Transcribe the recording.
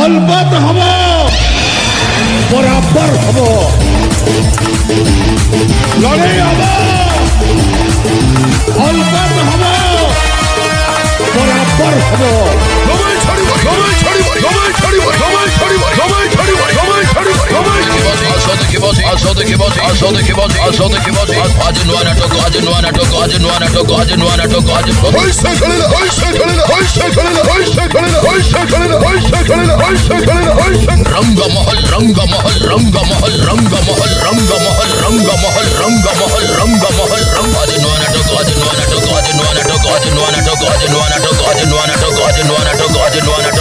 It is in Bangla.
অলবত হব, বরাবর হব, লড়াই হব, অলবত হব, বরাবর হব। রমাই ছাড়িব, রমাই ছাড়িব, রমাই ছাড়িব, রমাই ছাড়িব, রমাই ছাড়িব, রমাই ছাড়িব, রমাই আসো দেখি বসে, আসো দেখি বসে, আসো দেখি বসে, আসো দেখি বসে। আজ নয়া নাটক, আজ নয়া নাটক, আজ নয়া নাটক, আজ নয়া নাটক, আজ হইছে খেলে না, হইছে খেলে না, হইছে খেলে না, হইছে খেলে না, হইছে খেলে না, হইছে খেলে না, হইছে খেলে না, হইছে। রঙ্গমহল, রঙ্গমহল, রঙ্গমহল, রঙ্গমহল, রঙ্গমহল, রঙ্গমহল, রঙ্গমহল, রঙ্গমহল, রঙ্গ। আজ নয়া নাটক, আজ নয়া নাটক, আজ নয়া নাটক, আজ নয়া নাটক, আজ নয়া নাটক, আজ নয়া নাটক, আজ নয়া নাটক, আজ নয়া নাটক।